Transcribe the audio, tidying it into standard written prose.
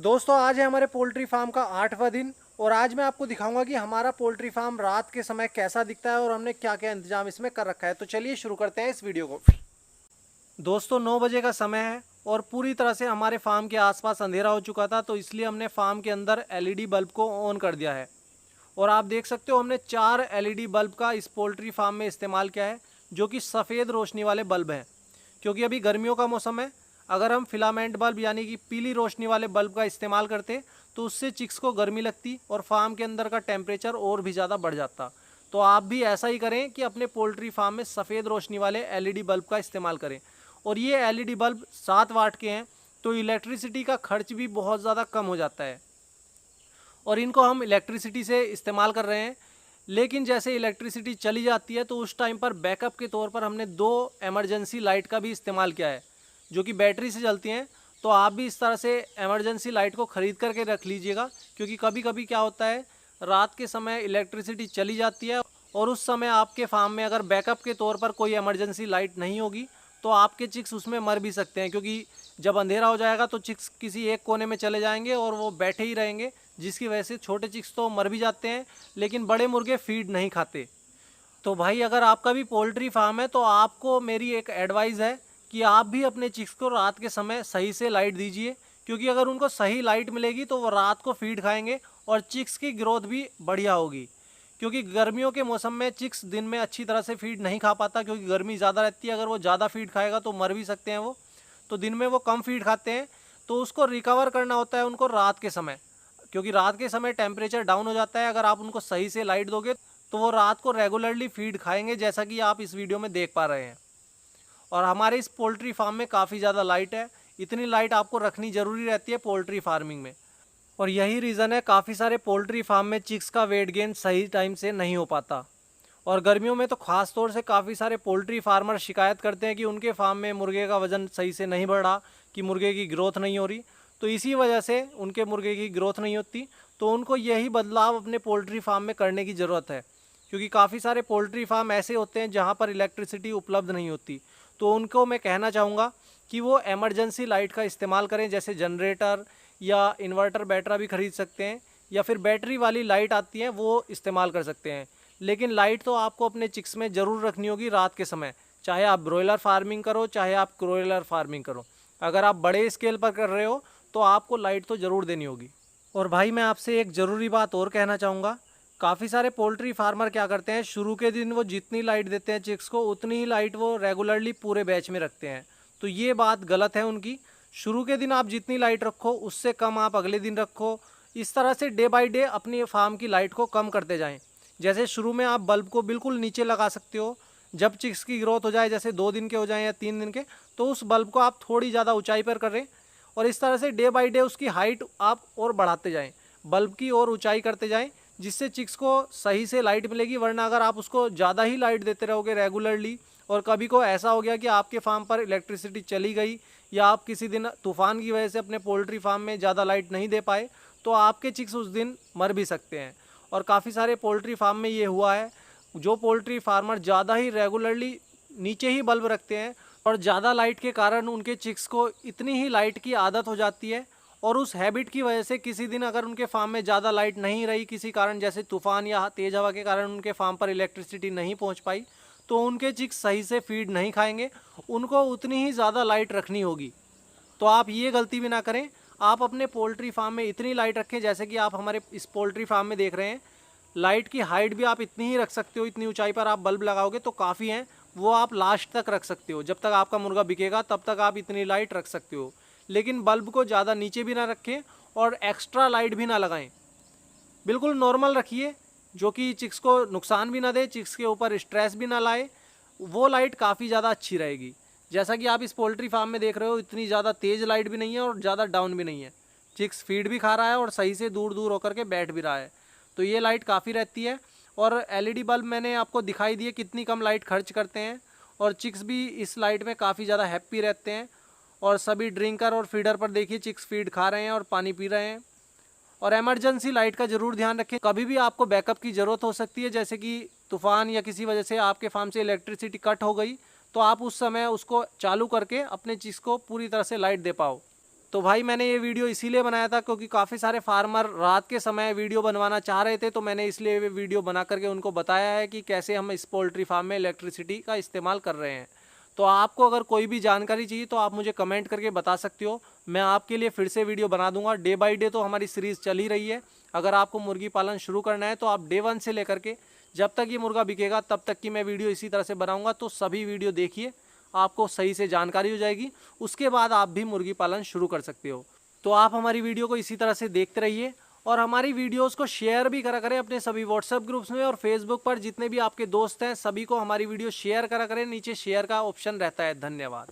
दोस्तों आज है हमारे पोल्ट्री फार्म का 8वां दिन और आज मैं आपको दिखाऊंगा कि हमारा पोल्ट्री फार्म रात के समय कैसा दिखता है और हमने क्या क्या इंतजाम इसमें कर रखा है। तो चलिए शुरू करते हैं इस वीडियो को। दोस्तों 9 बजे का समय है और पूरी तरह से हमारे फार्म के आसपास अंधेरा हो चुका था, तो इसलिए हमने फार्म के अंदर एलईडी बल्ब को ऑन कर दिया है। और आप देख सकते हो हमने 4 एलईडी बल्ब का इस पोल्ट्री फार्म में इस्तेमाल किया है, जो कि सफ़ेद रोशनी वाले बल्ब हैं। क्योंकि अभी गर्मियों का मौसम है, अगर हम फिलामेंट बल्ब यानी कि पीली रोशनी वाले बल्ब का इस्तेमाल करते तो उससे चिक्स को गर्मी लगती और फार्म के अंदर का टेम्परेचर और भी ज़्यादा बढ़ जाता। तो आप भी ऐसा ही करें कि अपने पोल्ट्री फार्म में सफ़ेद रोशनी वाले एलईडी बल्ब का इस्तेमाल करें। और ये एलईडी बल्ब 7 वाट के हैं, तो इलेक्ट्रिसिटी का खर्च भी बहुत ज़्यादा कम हो जाता है और इनको हम इलेक्ट्रिसिटी से इस्तेमाल कर रहे हैं। लेकिन जैसे इलेक्ट्रिसिटी चली जाती है तो उस टाइम पर बैकअप के तौर पर हमने 2 इमरजेंसी लाइट का भी इस्तेमाल किया है, जो कि बैटरी से चलती हैं। तो आप भी इस तरह से इमरजेंसी लाइट को ख़रीद करके रख लीजिएगा, क्योंकि कभी कभी क्या होता है, रात के समय इलेक्ट्रिसिटी चली जाती है और उस समय आपके फार्म में अगर बैकअप के तौर पर कोई इमरजेंसी लाइट नहीं होगी तो आपके चिक्स उसमें मर भी सकते हैं। क्योंकि जब अंधेरा हो जाएगा तो चिक्स किसी एक कोने में चले जाएंगे और वो बैठे ही रहेंगे, जिसकी वजह से छोटे चिक्स तो मर भी जाते हैं, लेकिन बड़े मुर्गे फीड नहीं खाते। तो भाई अगर आपका भी पोल्ट्री फार्म है तो आपको मेरी एक एडवाइस है कि आप भी अपने चिक्स को रात के समय सही से लाइट दीजिए। क्योंकि अगर उनको सही लाइट मिलेगी तो वो रात को फीड खाएंगे और चिक्स की ग्रोथ भी बढ़िया होगी। क्योंकि गर्मियों के मौसम में चिक्स दिन में अच्छी तरह से फीड नहीं खा पाता, क्योंकि गर्मी ज़्यादा रहती है। अगर वो ज़्यादा फीड खाएगा तो मर भी सकते हैं वो। तो दिन में वो कम फीड खाते हैं, तो उसको रिकवर करना होता है उनको रात के समय, क्योंकि रात के समय टेम्परेचर डाउन हो जाता है। अगर आप उनको सही से लाइट दोगे तो वो रात को रेगुलरली फीड खाएंगे, जैसा कि आप इस वीडियो में देख पा रहे हैं। और हमारे इस पोल्ट्री फार्म में काफ़ी ज़्यादा लाइट है, इतनी लाइट आपको रखनी ज़रूरी रहती है पोल्ट्री फार्मिंग में। और यही रीज़न है काफ़ी सारे पोल्ट्री फार्म में चिक्स का वेट गेन सही टाइम से नहीं हो पाता। और गर्मियों में तो ख़ास तौर से काफ़ी सारे पोल्ट्री फार्मर शिकायत करते हैं कि उनके फार्म में मुर्गे का वज़न सही से नहीं बढ़ रहा, कि मुर्गे की ग्रोथ नहीं हो रही। तो इसी वजह से उनके मुर्गे की ग्रोथ नहीं होती। तो उनको यही बदलाव अपने पोल्ट्री फार्म में करने की ज़रूरत है। क्योंकि काफ़ी सारे पोल्ट्री फार्म ऐसे होते हैं जहाँ पर इलेक्ट्रिसिटी उपलब्ध नहीं होती। तो उनको मैं कहना चाहूँगा कि वो एमरजेंसी लाइट का इस्तेमाल करें, जैसे जनरेटर या इन्वर्टर बैटरा भी ख़रीद सकते हैं, या फिर बैटरी वाली लाइट आती हैं वो इस्तेमाल कर सकते हैं। लेकिन लाइट तो आपको अपने चिक्स में ज़रूर रखनी होगी रात के समय, चाहे आप ब्रॉयलर फार्मिंग करो चाहे आप क्रोयलर फार्मिंग करो। अगर आप बड़े स्केल पर कर रहे हो तो आपको लाइट तो ज़रूर देनी होगी। और भाई मैं आपसे एक ज़रूरी बात और कहना चाहूँगा, काफ़ी सारे पोल्ट्री फार्मर क्या करते हैं, शुरू के दिन वो जितनी लाइट देते हैं चिक्स को उतनी ही लाइट वो रेगुलरली पूरे बैच में रखते हैं। तो ये बात गलत है उनकी। शुरू के दिन आप जितनी लाइट रखो उससे कम आप अगले दिन रखो। इस तरह से डे बाय डे अपनी फार्म की लाइट को कम करते जाएं। जैसे शुरू में आप बल्ब को बिल्कुल नीचे लगा सकते हो, जब चिक्स की ग्रोथ हो जाए, जैसे 2 दिन के हो जाएं या 3 दिन के, तो उस बल्ब को आप थोड़ी ज़्यादा ऊंचाई पर करें। और इस तरह से डे बाय डे उसकी हाइट आप और बढ़ाते जाएं, बल्ब की और ऊंचाई करते जाएं, जिससे चिक्स को सही से लाइट मिलेगी। वरना अगर आप उसको ज़्यादा ही लाइट देते रहोगे रेगुलरली और कभी को ऐसा हो गया कि आपके फार्म पर इलेक्ट्रिसिटी चली गई या आप किसी दिन तूफान की वजह से अपने पोल्ट्री फार्म में ज़्यादा लाइट नहीं दे पाए, तो आपके चिक्स उस दिन मर भी सकते हैं। और काफ़ी सारे पोल्ट्री फार्म में ये हुआ है, जो पोल्ट्री फार्मर ज़्यादा ही रेगुलरली नीचे ही बल्ब रखते हैं और ज़्यादा लाइट के कारण उनके चिक्स को इतनी ही लाइट की आदत हो जाती है, और उस हैबिट की वजह से किसी दिन अगर उनके फार्म में ज़्यादा लाइट नहीं रही किसी कारण, जैसे तूफान या तेज़ हवा के कारण उनके फार्म पर इलेक्ट्रिसिटी नहीं पहुंच पाई, तो उनके चिक्स सही से फीड नहीं खाएंगे। उनको उतनी ही ज़्यादा लाइट रखनी होगी। तो आप ये गलती भी ना करें, आप अपने पोल्ट्री फार्म में इतनी लाइट रखें, जैसे कि आप हमारे इस पोल्ट्री फार्म में देख रहे हैं। लाइट की हाइट भी आप इतनी ही रख सकते हो, इतनी ऊंचाई पर आप बल्ब लगाओगे तो काफ़ी हैं, वो आप लास्ट तक रख सकते हो। जब तक आपका मुर्गा बिकेगा तब तक आप इतनी लाइट रख सकते हो। लेकिन बल्ब को ज़्यादा नीचे भी ना रखें और एक्स्ट्रा लाइट भी ना लगाएं, बिल्कुल नॉर्मल रखिए, जो कि चिक्स को नुकसान भी ना दे, चिक्स के ऊपर स्ट्रेस भी ना लाए। वो लाइट काफ़ी ज़्यादा अच्छी रहेगी। जैसा कि आप इस पोल्ट्री फार्म में देख रहे हो, इतनी ज़्यादा तेज़ लाइट भी नहीं है और ज़्यादा डाउन भी नहीं है। चिक्स फीड भी खा रहा है और सही से दूर दूर होकर के बैठ भी रहा है। तो ये लाइट काफ़ी रहती है। और एलईडी बल्ब मैंने आपको दिखाई दिए कितनी कम लाइट खर्च करते हैं, और चिक्स भी इस लाइट में काफ़ी ज़्यादा हैप्पी रहते हैं। और सभी ड्रिंकर और फीडर पर देखिए चिक्स फीड खा रहे हैं और पानी पी रहे हैं। और इमरजेंसी लाइट का ज़रूर ध्यान रखें, कभी भी आपको बैकअप की ज़रूरत हो सकती है, जैसे कि तूफ़ान या किसी वजह से आपके फार्म से इलेक्ट्रिसिटी कट हो गई, तो आप उस समय उसको चालू करके अपने चिक्स को पूरी तरह से लाइट दे पाओ। तो भाई मैंने ये वीडियो इसीलिए बनाया था क्योंकि काफ़ी सारे फार्मर रात के समय वीडियो बनवाना चाह रहे थे, तो मैंने इसलिए ये वीडियो बना करके उनको बताया है कि कैसे हम इस पोल्ट्री फार्म में इलेक्ट्रिसिटी का इस्तेमाल कर रहे हैं। तो आपको अगर कोई भी जानकारी चाहिए तो आप मुझे कमेंट करके बता सकते हो, मैं आपके लिए फिर से वीडियो बना दूंगा। डे बाई डे तो हमारी सीरीज़ चल ही रही है। अगर आपको मुर्गी पालन शुरू करना है तो आप डे 1 से लेकर के जब तक ये मुर्गा बिकेगा तब तक की मैं वीडियो इसी तरह से बनाऊंगा। तो सभी वीडियो देखिए, आपको सही से जानकारी हो जाएगी, उसके बाद आप भी मुर्गी पालन शुरू कर सकते हो। तो आप हमारी वीडियो को इसी तरह से देखते रहिए और हमारी वीडियोस को शेयर भी करा करें अपने सभी व्हाट्सएप ग्रुप्स में और फेसबुक पर जितने भी आपके दोस्त हैं सभी को हमारी वीडियो शेयर करा करें। नीचे शेयर का ऑप्शन रहता है। धन्यवाद।